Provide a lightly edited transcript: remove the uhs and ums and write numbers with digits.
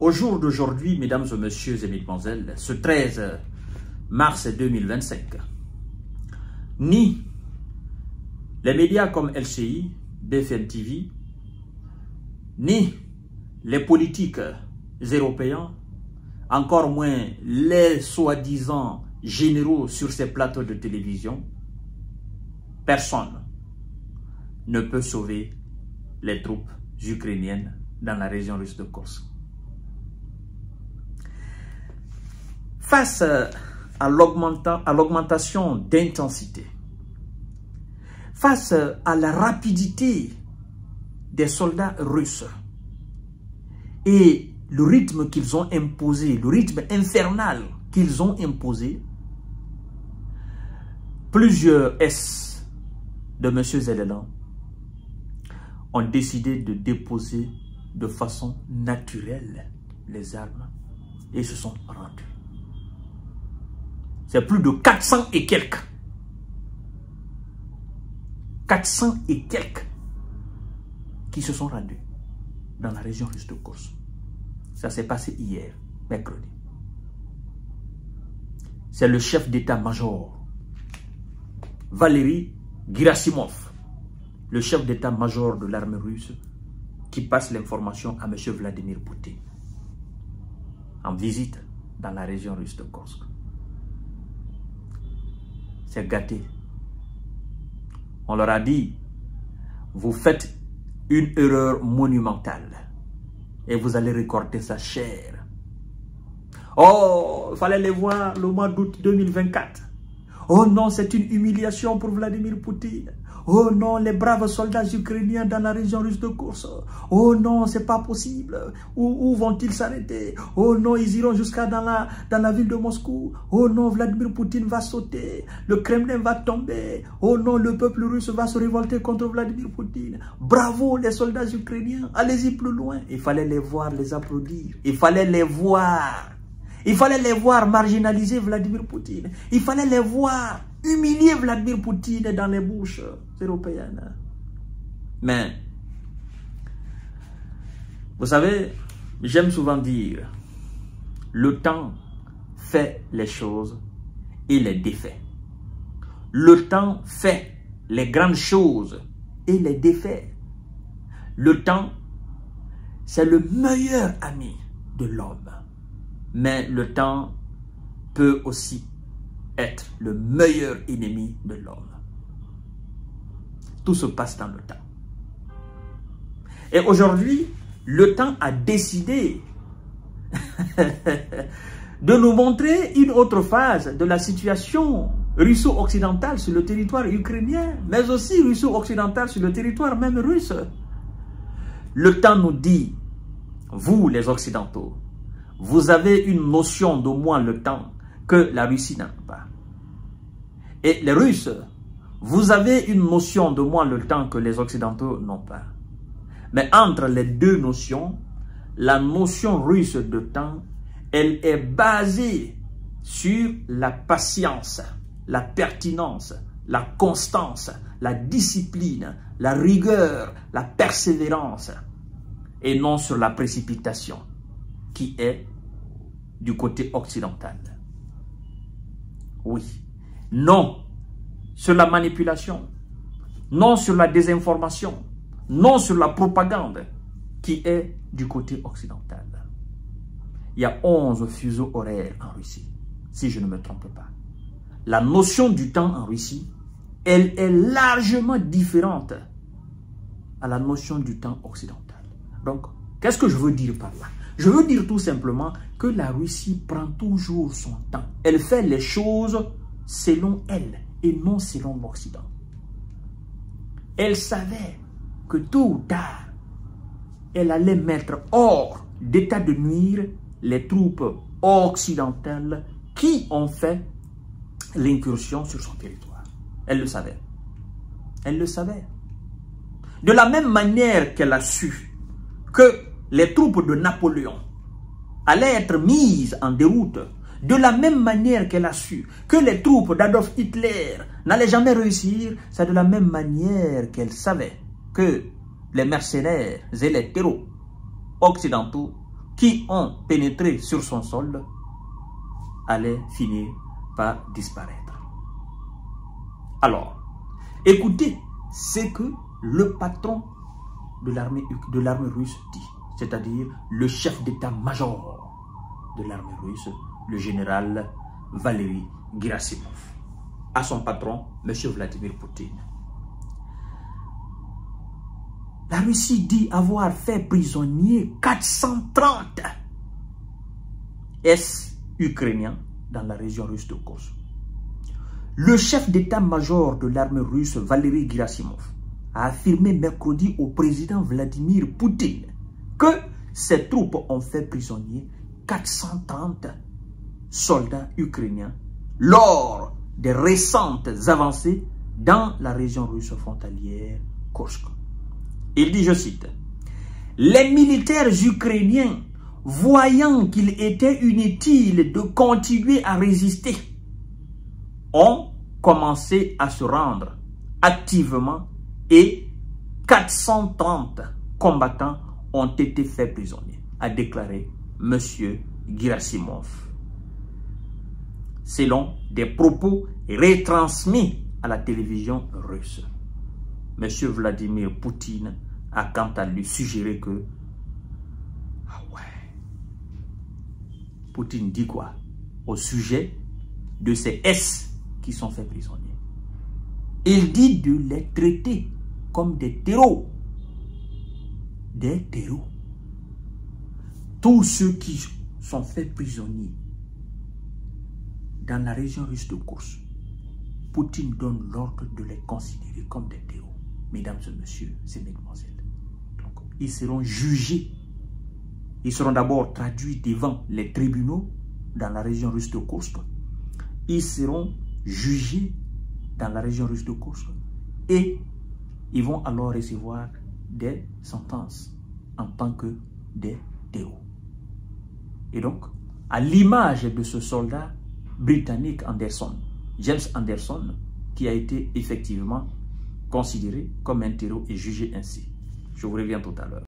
Au jour d'aujourd'hui, mesdames et messieurs et mesdemoiselles, ce 13 mars 2025, ni les médias comme LCI, BFM TV, ni les politiques européens, encore moins les soi-disant généraux sur ces plateaux de télévision, personne ne peut sauver les troupes ukrainiennes dans la région russe de Kursk. Face à l'augmentation d'intensité, face à la rapidité des soldats russes et le rythme qu'ils ont imposé, le rythme infernal qu'ils ont imposé, plusieurs S de M. Zelensky ont décidé de déposer de façon naturelle les armes et se sont rendus. C'est plus de 400 et quelques. 400 et quelques qui se sont rendus dans la région russe de Kursk. Ça s'est passé hier, mercredi. C'est le chef d'état-major, Valery Gerasimov, le chef d'état-major de l'armée russe, qui passe l'information à M. Vladimir Poutine en visite dans la région russe de Kursk. C'est gâté. On leur a dit, vous faites une erreur monumentale et vous allez récolter sa chair. Oh, il fallait les voir le mois d'août 2024. Oh non, c'est une humiliation pour Vladimir Poutine. Oh non, les braves soldats ukrainiens dans la région russe de Kursk. Oh non, c'est pas possible. Où vont-ils s'arrêter? Oh non, ils iront jusqu'à dans la ville de Moscou. Oh non, Vladimir Poutine va sauter. Le Kremlin va tomber. Oh non, le peuple russe va se révolter contre Vladimir Poutine. Bravo les soldats ukrainiens. Allez-y plus loin. Il fallait les voir, les applaudir. Il fallait les voir. Il fallait les voir marginaliser Vladimir Poutine. Il fallait les voir humilier Vladimir Poutine dans les bouches européennes. Mais, vous savez, j'aime souvent dire, le temps fait les choses et les défait. Le temps fait les grandes choses et les défait. Le temps, c'est le meilleur ami de l'homme. Mais le temps peut aussi être le meilleur ennemi de l'homme. Tout se passe dans le temps. Et aujourd'hui, le temps a décidé de nous montrer une autre phase de la situation russo-occidentale sur le territoire ukrainien, mais aussi russo-occidentale sur le territoire même russe. Le temps nous dit, vous les Occidentaux, vous avez une notion de moins le temps que la Russie n'a pas. Et les Russes, vous avez une notion de moins le temps que les Occidentaux n'ont pas. Mais entre les deux notions, la notion russe de temps, elle est basée sur la patience, la pertinence, la constance, la discipline, la rigueur, la persévérance, et non sur la précipitation, qui est du côté occidental. Oui. Non sur la manipulation, non sur la désinformation, non sur la propagande, qui est du côté occidental. Il y a 11 fuseaux horaires en Russie, si je ne me trompe pas. La notion du temps en Russie, elle est largement différente à la notion du temps occidental. Donc, qu'est-ce que je veux dire par là? Je veux dire tout simplement que la Russie prend toujours son temps. Elle fait les choses selon elle et non selon l'Occident. Elle savait que tôt ou tard, elle allait mettre hors d'état de nuire les troupes occidentales qui ont fait l'incursion sur son territoire. Elle le savait. Elle le savait. De la même manière qu'elle a su que les troupes de Napoléon allaient être mises en déroute, de la même manière qu'elle a su que les troupes d'Adolf Hitler n'allaient jamais réussir, c'est de la même manière qu'elle savait que les mercenaires et les terreaux occidentaux qui ont pénétré sur son sol allaient finir par disparaître. Alors, écoutez ce que le patron de l'armée russe dit, c'est-à-dire le chef d'état-major de l'armée russe, le général Valery Gerasimov, à son patron, M. Vladimir Poutine. La Russie dit avoir fait prisonnier 430 Est-Ukrainiens dans la région russe de Kursk. Le chef d'état-major de l'armée russe, Valery Gerasimov, a affirmé mercredi au président Vladimir Poutine que ses troupes ont fait prisonnier 430 soldats ukrainiens lors des récentes avancées dans la région russe frontalière Kursk. Il dit, je cite, « Les militaires ukrainiens, voyant qu'il était inutile de continuer à résister, ont commencé à se rendre activement et 430 combattants ont été faits prisonniers », a déclaré M. Gerasimov, selon des propos retransmis à la télévision russe. M. Vladimir Poutine a quant à lui suggéré que... Ah ouais. Poutine dit quoi au sujet de ces S qui sont faits prisonniers? Il dit de les traiter comme des terreaux. Des terreaux. Tous ceux qui sont faits prisonniers dans la région russe de Kursk, Poutine donne l'ordre de les considérer comme des terreaux. Mesdames et messieurs, ces mesdemoiselles. Donc, ils seront jugés. Ils seront d'abord traduits devant les tribunaux dans la région russe de Kursk. Ils seront jugés dans la région russe de Kursk. Et ils vont alors recevoir des sentences en tant que des terreaux. Et donc, à l'image de ce soldat britannique Anderson, James Anderson, qui a été effectivement considéré comme un terreau et jugé ainsi. Je vous reviens tout à l'heure.